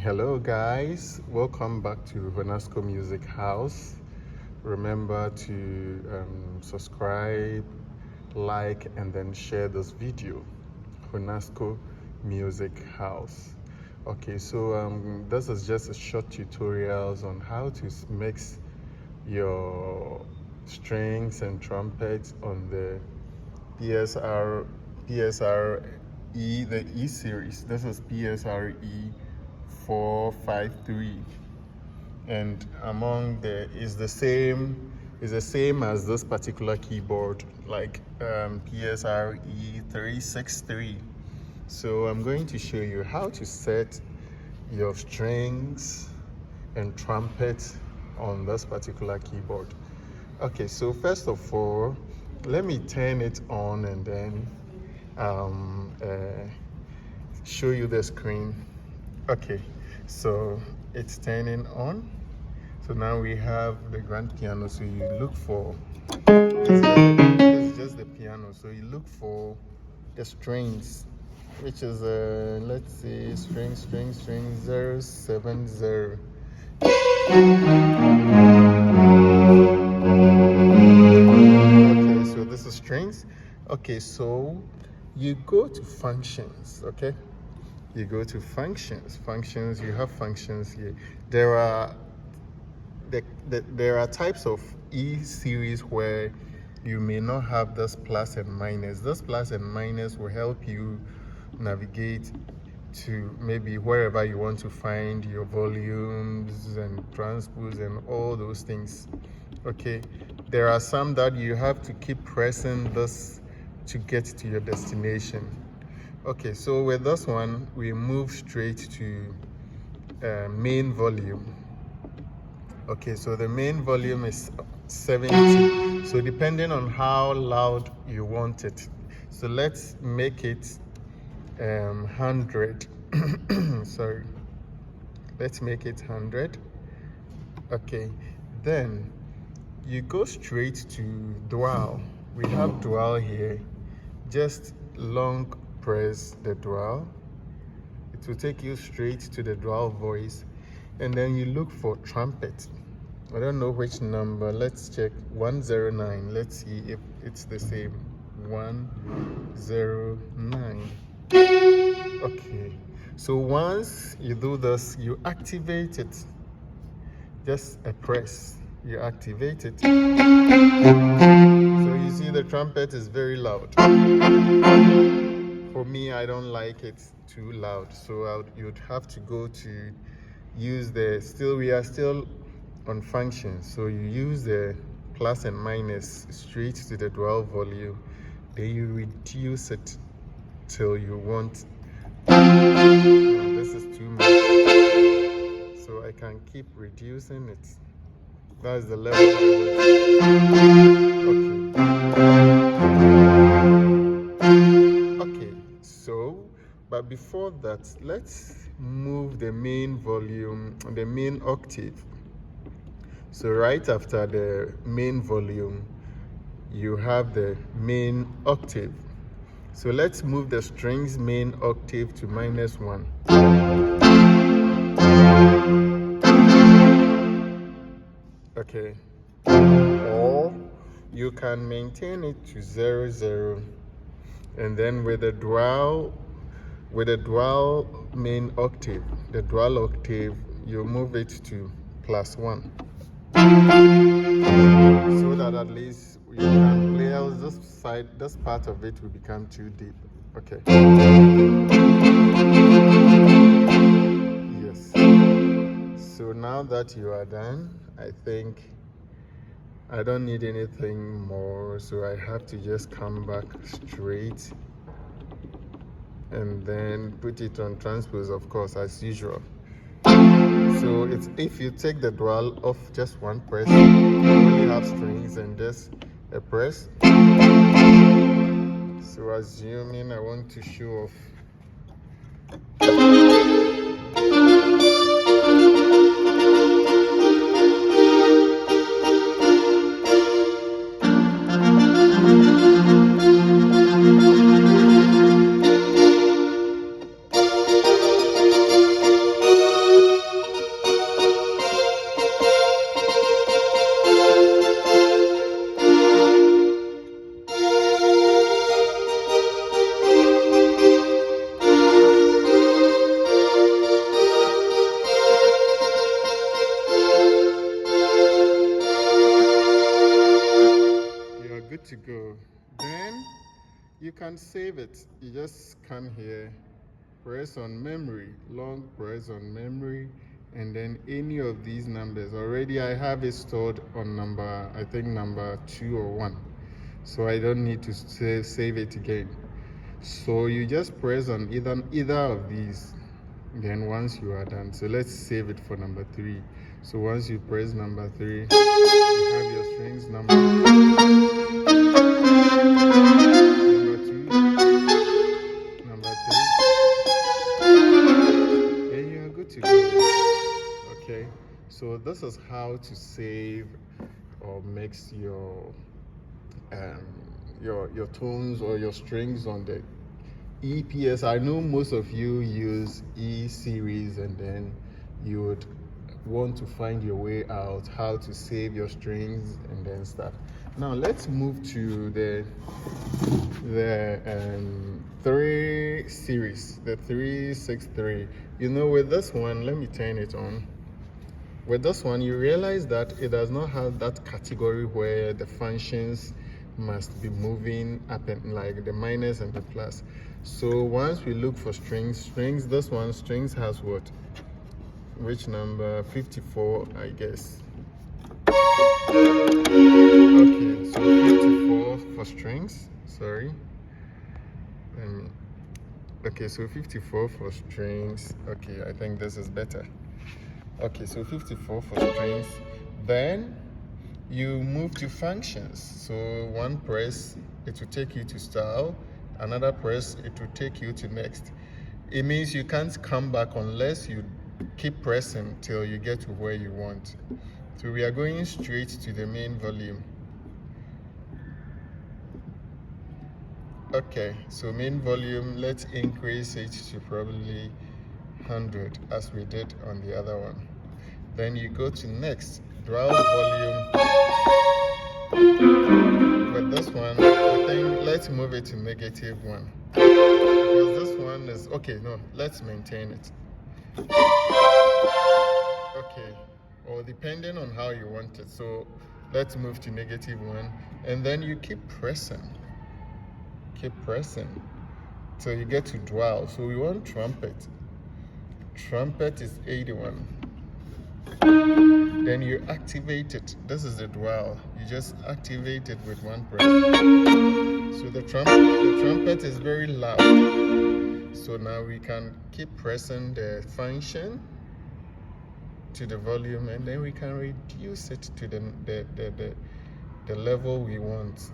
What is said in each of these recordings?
Hello guys, welcome back to Honasco Music House. Remember to subscribe, like, and then share this video. Honasco Music House. Okay, so this is just a short tutorials on how to mix your strings and trumpets on the PSRE, the E series. This is PSRE 453, and among the is the same as this particular keyboard, like PSRE 363. So I'm going to show you how to set your strings and trumpet on this particular keyboard. Okay, so first of all, let me turn it on and then show you the screen. Okay, so it's turning on. So now we have the grand piano. So you look for, it's just the piano. So you look for the strings, which is let's see, string 070. Okay, so this is strings. Okay, so you go to functions. Okay, you go to functions. You have functions here. There are types of E series where you may not have this plus and minus. This plus and minus will help you navigate to maybe wherever you want to find your volumes and transpose and all those things. Okay, there are some that you have to keep pressing this to get to your destination. Okay, so with this one, we move straight to main volume. Okay, so the main volume is 70. So depending on how loud you want it. So let's make it 100. Sorry. Let's make it 100. Okay, then you go straight to dual. We have dual here. Just long press the dual. It will take you straight to the dual voice, and then you look for trumpet. I don't know which number. Let's check 109. Let's see if it's the same. 109. Okay, so once you do this, you activate it. Just a press, you activate it. So you see the trumpet is very loud. For me, I don't like it too loud, so you'd have to go to use the, we are still on function, so you use the plus and minus straight to the dual volume, then you reduce it till you want. This is too much, so I can keep reducing it. That's the level I want. Okay, so but before that, let's move the main volume, the main octave. So right after the main volume, you have the main octave. So let's move the strings main octave to -1. Okay. Or you can maintain it to 00, and then with the dual main octave, the dual octave, you move it to +1. So that at least you can play out this side, this part of it will become too deep. Okay. Yes. So now that you are done, I think I don't need anything more, so I have to just come back straight and then put it on transpose, of course, as usual. So it's, if you take the dual off just one press, you only have strings and just a press. So assuming I want to show off. can save it. You just come here, press on memory, long press on memory, and then any of these numbers. Already I have it stored on number, I think number 2 or 1. So I don't need to save it again. So you just press on either of these. Then once you are done, so let's save it for number 3. So once you press number 3, you have your strings number 2, number 3, and you are good to go. Okay, so this is how to save or mix your tones or your strings on the EPS. I know most of you use E series, and then you would want to find your way out how to save your strings and then stuff. Now let's move to the 3 series, the 363. You know, with this one, let me turn it on. With this one, you realize that it does not have that category where the functions must be moving up and like the minus and the plus. So once we look for strings, this one, strings has what? Which number? 54, I guess. Okay, so 54 for strings, sorry. Okay, so 54 for strings. Okay, I think this is better. Okay, so 54 for strings. Then you move to functions. So one press, it will take you to style. Another press, it will take you to next. It means you can't come back unless you keep pressing till you get to where you want. So we are going straight to the main volume. Okay, so main volume, let's increase it to probably 100 as we did on the other one. Then you go to next, dual volume. But this one, I think let's move it to -1. Because this one is, okay, no, let's maintain it. Okay, or depending on how you want it. So let's move to -1, and then you keep pressing till you get to dual. So we want trumpet. Trumpet is 81. Then you activate it. This is the dual. You just activate it with one press. So the trumpet is very loud. So now we can keep pressing the function to the volume, and then we can reduce it to the level we want.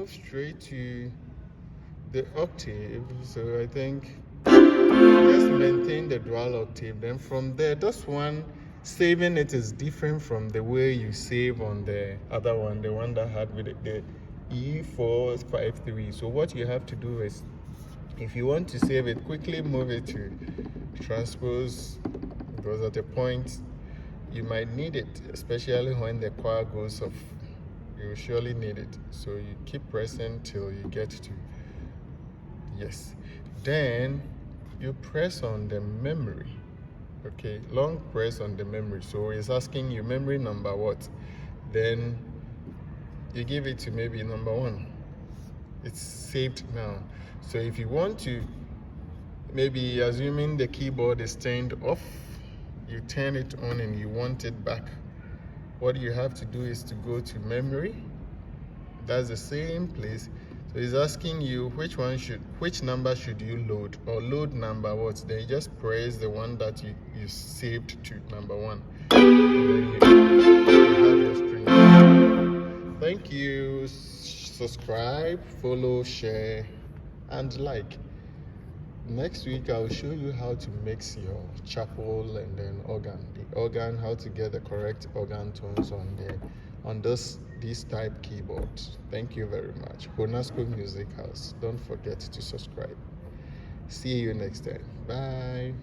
Straight to the octave. So I think just maintain the dual octave. Then from there, this one, saving it is different from the way you save on the other one, the one that had with the E453. So what you have to do is, if you want to save it, quickly move it to transpose, because at a point you might need it, especially when the choir goes off. You will surely need it. So you keep pressing till you get to yes. Then you press on the memory. Okay, long press on the memory. So it's asking you memory number what? Then you give it to maybe number 1. It's saved now. So if you want to, maybe assuming the keyboard is turned off, you turn it on and you want it back. What you have to do is to go to memory. That's the same place. So it's asking you which number should you load, or load number what? Then you just press the one that you saved to number 1. And then you have your string. Thank you. Subscribe, follow, share, and like. Next week I'll show you how to mix your chapel and then organ. The organ, how to get the correct organ tones on this type keyboard. Thank you very much. Honasco Music House. Don't forget to subscribe. See you next time. Bye.